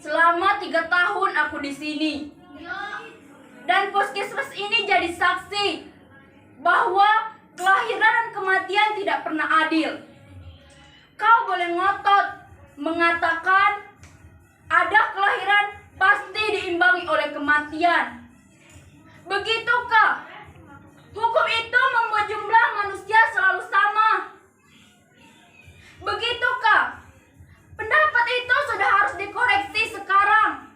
Selama 3 tahun aku di sini. Dan puskesmas ini jadi saksi bahwa kelahiran dan kematian tidak pernah adil. Kau boleh ngotot mengatakan ada kelahiran pasti diimbangi oleh kematian. Begitukah? Hukum itu membuat jumlah manusia selalu sama. Begitukah? Pendapat itu sudah harus dikoreksi sekarang.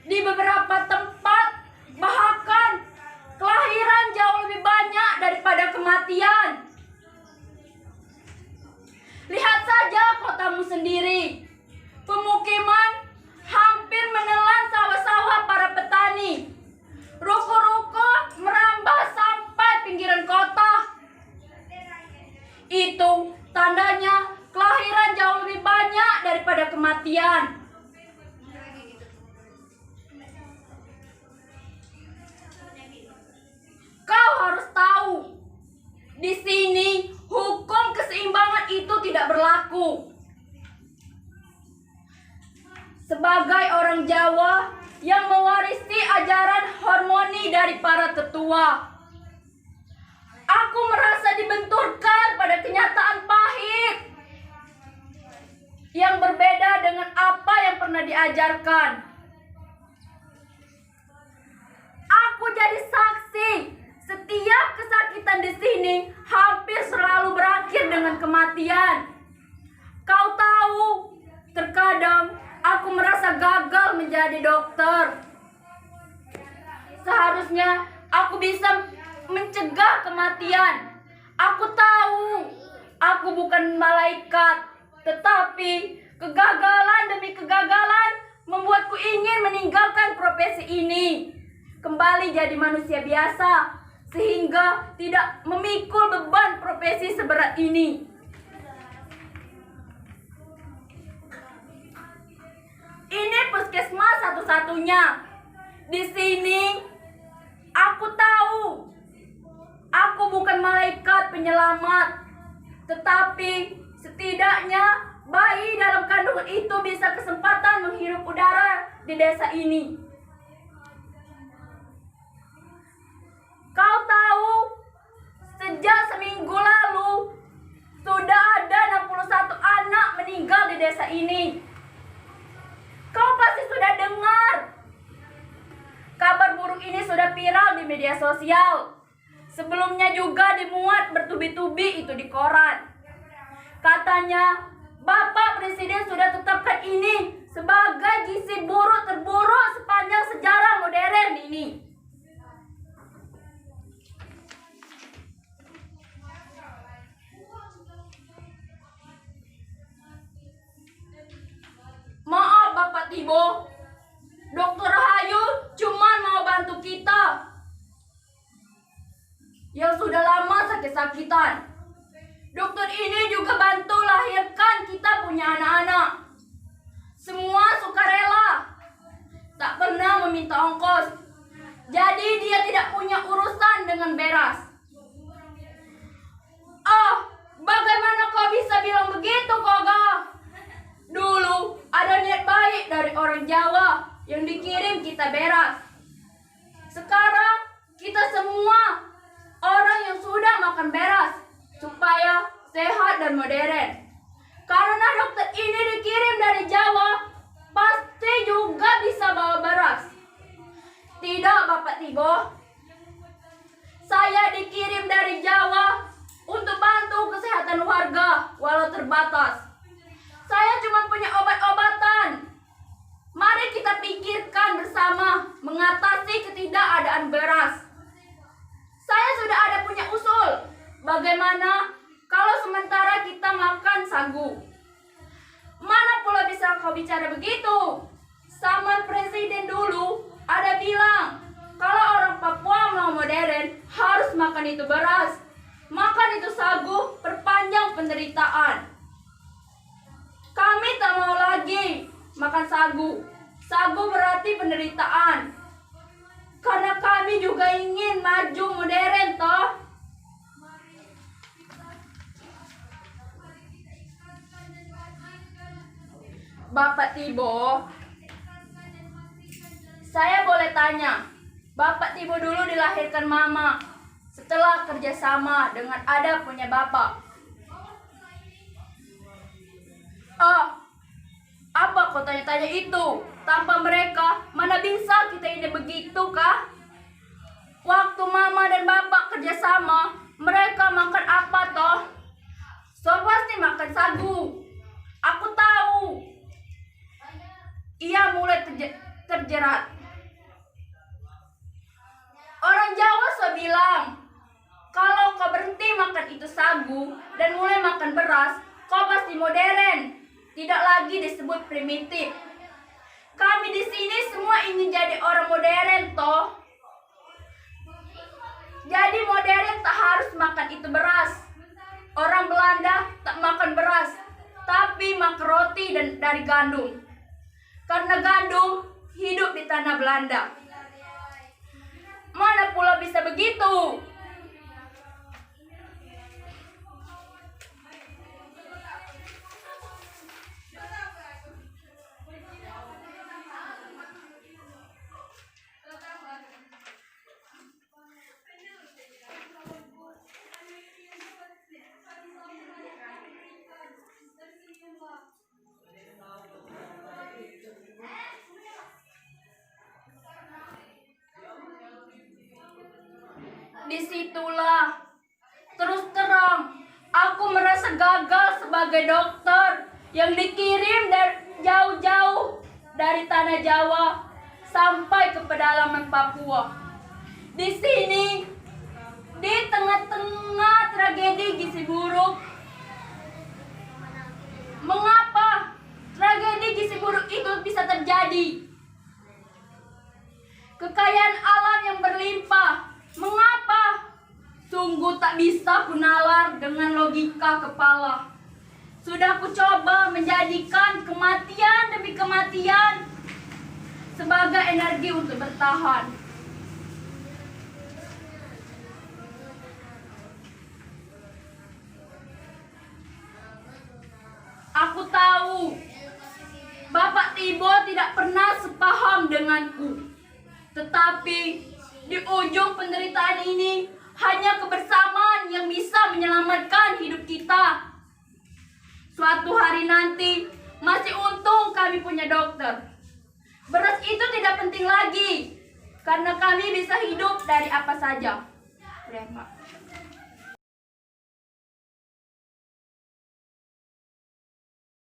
Di beberapa tempat bahkan kelahiran jauh lebih banyak daripada kematian. Lihat saja kotamu sendiri. Pemukiman hampir menelan sawah-sawah para petani. Ruko-ruko merambah sampai pinggiran kota. Itu tandanya kelahiran jauh lebih banyak daripada kematian. Kau harus tahu, di sini hukum keseimbangan itu tidak berlaku. Sebagai orang Jawa yang mewarisi ajaran harmoni dari para tetua, aku merasa dibenturkan pada kenyataan pahit yang berbeda dengan apa yang pernah diajarkan. Aku jadi saksi, setiap kesakitan di sini hampir selalu berakhir dengan kematian. Kau tahu, terkadang aku merasa gagal menjadi dokter. Seharusnya aku bisa mencegah kematian. Aku tahu aku bukan malaikat, tetapi kegagalan demi kegagalan membuatku ingin meninggalkan profesi ini, kembali jadi manusia biasa, sehingga tidak memikul beban profesi seberat ini. Ini puskesmas satu-satunya. Di sini aku tahu aku bukan malaikat penyelamat, tetapi setidaknya bayi dalam kandungan itu bisa kesempatan menghirup udara di desa ini. Kau tahu, sejak seminggu lalu sudah ada 61 anak meninggal di desa ini. Kau pasti sudah dengar. Kabar buruk ini sudah viral di media sosial. Sebelumnya juga dimuat bertubi-tubi itu di koran. Katanya, Bapak Presiden sudah tetapkan ini sebagai gizi buruk terburuk sepanjang sejarah modern ini. Maaf Bapak Tibo, Dokter Rahayu cuma mau bantu kita yang sudah lama sakit-sakitan. Dokter ini juga bantu lahirkan kita punya anak-anak. Semua sukarela, tak pernah meminta ongkos. Jadi dia tidak punya urusan dengan beras. Oh, bagaimana kau bisa bilang begitu, Koga? Dulu ada niat baik dari orang Jawa yang dikirim kita beras. Sekarang kita semua orang yang sudah makan beras supaya sehat dan modern. Karena dokter ini dikirim dari Jawa, pasti juga bisa bawa beras. Tidak Bapak Tibo, saya dikirim dari Jawa untuk bantu kesehatan warga walau terbatas. Saya cuma punya obat-obatan. Mari kita pikirkan bersama mengatasi ketidakadaan beras. Saya sudah ada punya usul. Bagaimana kalau sementara kita makan sagu? Mana pula bisa kau bicara begitu? Zaman presiden dulu ada bilang kalau orang Papua mau modern harus makan itu beras. Makan itu sagu, perpanjang penderitaan. Kami tak mau lagi makan sagu. Sagu berarti penderitaan. Karena kami juga ingin maju modern toh. Bapak Tibo, saya boleh tanya, Bapak Tibo dulu dilahirkan mama setelah kerjasama dengan ada punya bapak. Oh, apa kau tanya-tanya itu? Tanpa mereka, mana bisa kita ini begitu kah? Waktu mama dan bapak kerjasama, mereka makan apa toh? So pasti makan sagu. Aku tahu. Ia mulai terjerat. Orang Jawa so bilang, kalau kau berhenti makan itu sagu dan mulai makan beras, kau pasti modern, tidak lagi disebut primitif. Kami di sini semua ingin jadi orang modern toh. Jadi modern tak harus makan itu beras. Orang Belanda tak makan beras, tapi makan roti dari gandum. Karena gandum hidup di tanah Belanda. Mana pula bisa begitu? Disitulah terus terang aku merasa gagal sebagai dokter yang dikirim dari jauh-jauh dari tanah Jawa sampai ke pedalaman Papua. Di sini, di tengah-tengah tragedi gizi buruk, mengapa tragedi gizi buruk itu bisa terjadi? Kekayaan alam yang berlimpah, mengapa? Sungguh tak bisa kunalar dengan logika kepala. Sudah ku coba menjadikan kematian demi kematian sebagai energi untuk bertahan. Aku tahu Bapak Tibo tidak pernah sepaham denganku. Tetapi di ujung penderitaan ini hanya kebersamaan yang bisa menyelamatkan hidup kita. Suatu hari nanti masih untung kami punya dokter. Beras itu tidak penting lagi karena kami bisa hidup dari apa saja. Pak.